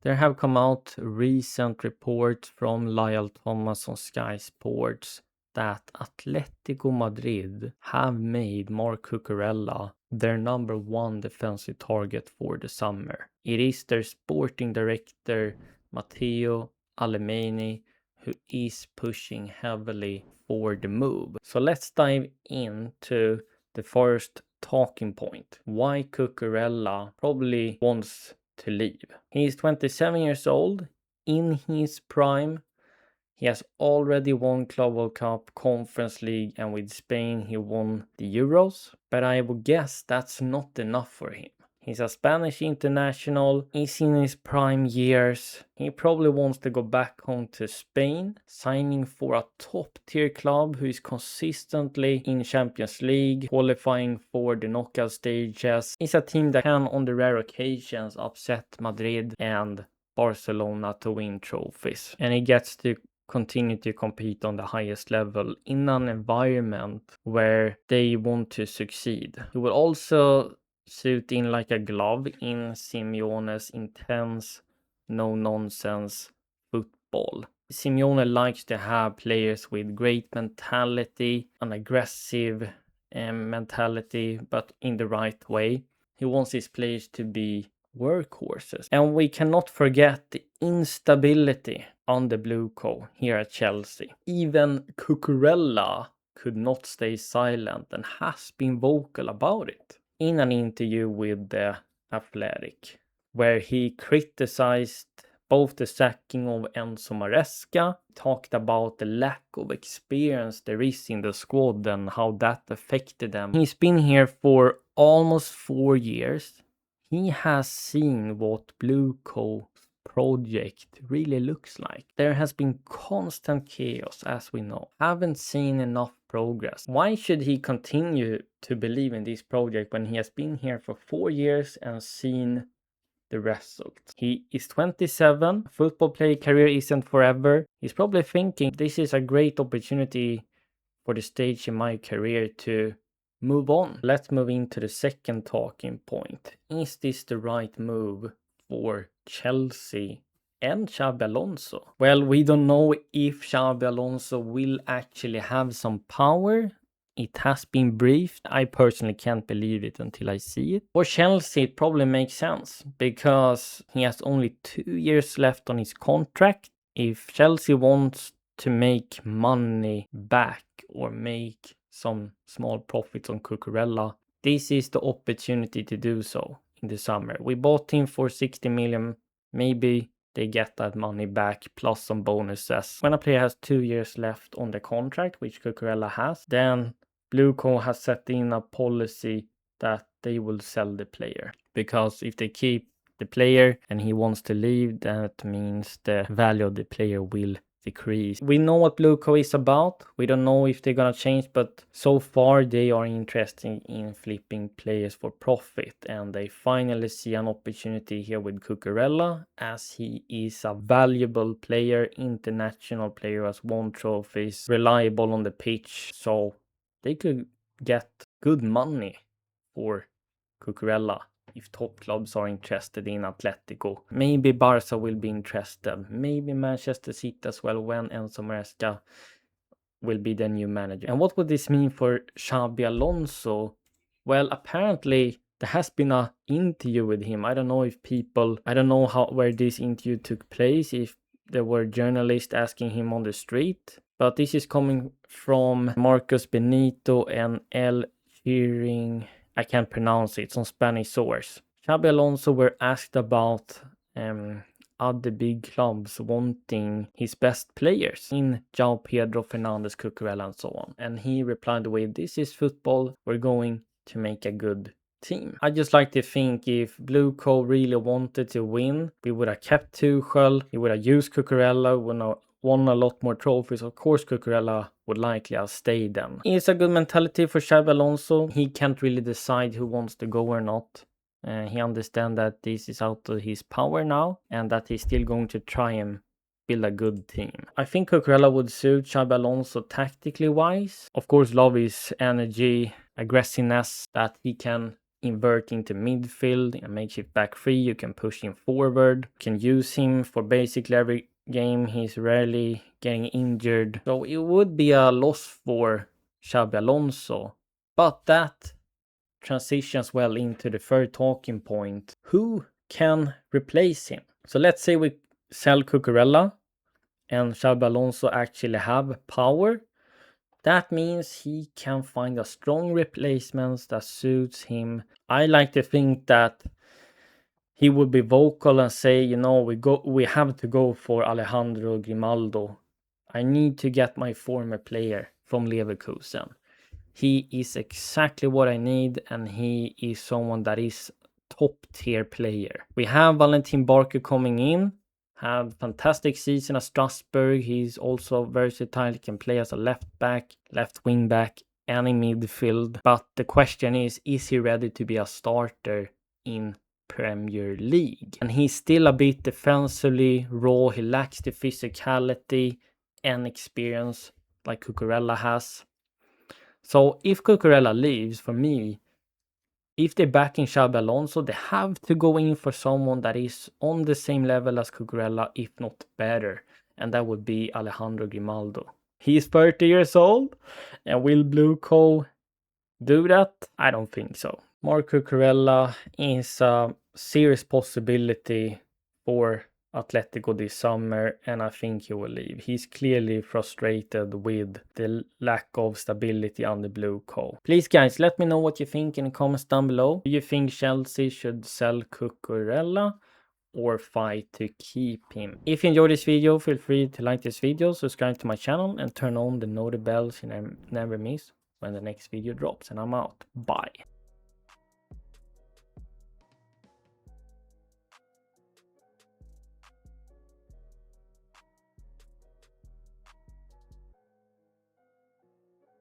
There have come out recent reports from Lyle Thomas on Sky Sports that Atletico Madrid have made Marc Cucurella their number one defensive target for the summer. It is their sporting director Matteo Alemany who is pushing heavily for the move. So let's dive into the first talking point. Why Cucurella probably wants to leave. He's 27 years old, in his prime. He has already won Club World Cup, Conference League, and with Spain he won the Euros. But I would guess that's not enough for him. He's a Spanish international, he's in his prime years. He probably wants to go back home to Spain, signing for a top tier club who is consistently in Champions League, qualifying for the knockout stages. It's a team that can on the rare occasions upset Madrid and Barcelona to win trophies. And he gets to continue to compete on the highest level in an environment where they want to succeed. He will also suit in like a glove in Simeone's intense, no-nonsense football. Simeone likes to have players with great mentality, an aggressive mentality, but in the right way. He wants his players to be workhorses. And we cannot forget the instability on the Blue Co here at Chelsea. Even Cucurella could not stay silent and has been vocal about it in an interview with the Athletic, where he criticized both the sacking of Enzo Maresca, talked about the lack of experience there is in the squad and how that affected them. He's been here for almost 4 years. He has seen what Blue Co project really looks like. There has been constant chaos, as we know. Haven't seen enough progress. Why should he continue to believe in this project when he has been here for 4 years and seen the results? He is 27. Football player career isn't forever. He's probably thinking this is a great opportunity for the stage in my career to move on. Let's move into the second talking point. Is this the right move for Chelsea and Xabi Alonso? Well, we don't know if Xabi Alonso will actually have some power. It has been briefed. I personally can't believe it until I see it. For Chelsea, it probably makes sense because he has only 2 years left on his contract. If Chelsea wants to make money back or make some small profits on Cucurella, this is the opportunity to do so in the summer. We bought him for 60 million. Maybe they get that money back plus some bonuses. When a player has 2 years left on the contract, which Cucurella has, then Blue Co has set in a policy that they will sell the player. Because if they keep the player and he wants to leave, that means the value of the player will decrease. We know what Blue Co is about. We don't know if they're gonna change, but so far they are interested in flipping players for profit, and they finally see an opportunity here with Cucurella, as he is a valuable player, international player, has won trophies, reliable on the pitch, so they could get good money for Cucurella if top clubs are interested in Atletico. Maybe Barca will be interested. Maybe Manchester City as well when Enzo Maresca will be the new manager. And what would this mean for Xabi Alonso? Well, apparently there has been an interview with him. I don't know where this interview took place, if there were journalists asking him on the street. But this is coming from Marcos Benito and El Cheering. I can't pronounce it. It's on Spanish source. Xabi Alonso were asked about other big clubs wanting his best players in João Pedro, Fernandes, Cucurella and so on. And he replied with, "This is football. We're going to make a good team." I just like to think if Blue Co really wanted to win, we would have kept Tuchel, we would have used Cucurella, would have won a lot more trophies. Of course, Cucurella would likely have stayed then. It's a good mentality for Xabi Alonso. He can't really decide who wants to go or not. He understands that this is out of his power now, and that he's still going to try and build a good team. I think Cucurella would suit Xabi Alonso tactically wise. Of course, love his energy, aggressiveness, that he can invert into midfield, a makeshift back three. You can push him forward. You can use him for basically every game. He's rarely getting injured. So it would be a loss for Xabi Alonso. But that transitions well into the third talking point. Who can replace him? So let's say we sell Cucurella and Xabi Alonso actually have power. That means he can find a strong replacement that suits him. I like to think that he would be vocal and say, we have to go for Alejandro Grimaldo. I need to get my former player from Leverkusen. He is exactly what I need, and he is someone that is top tier player. We have Valentin Barker coming in, had fantastic season at Strasbourg. He's also versatile. He can play as a left back, left wing back, and in midfield. But the question is he ready to be a starter in Premier League? And he's still a bit defensively raw. He lacks the physicality and experience like Cucurella has. So if Cucurella leaves, for me, if they're backing Xabi Alonso, they have to go in for someone that is on the same level as Cucurella, if not better. And that would be Alejandro Grimaldo. He's 30 years old. And will Blue Co do that? I don't think so. Marc Cucurella is a serious possibility for Atletico this summer, and I think he will leave. He's clearly frustrated with the lack of stability on the Blue Co. Please guys, let me know what you think in the comments down below. Do you think Chelsea should sell Cucurella or fight to keep him? If you enjoyed this video, feel free to like this video, subscribe to my channel, and turn on the notification bells so you never miss when the next video drops. And I'm out. Bye.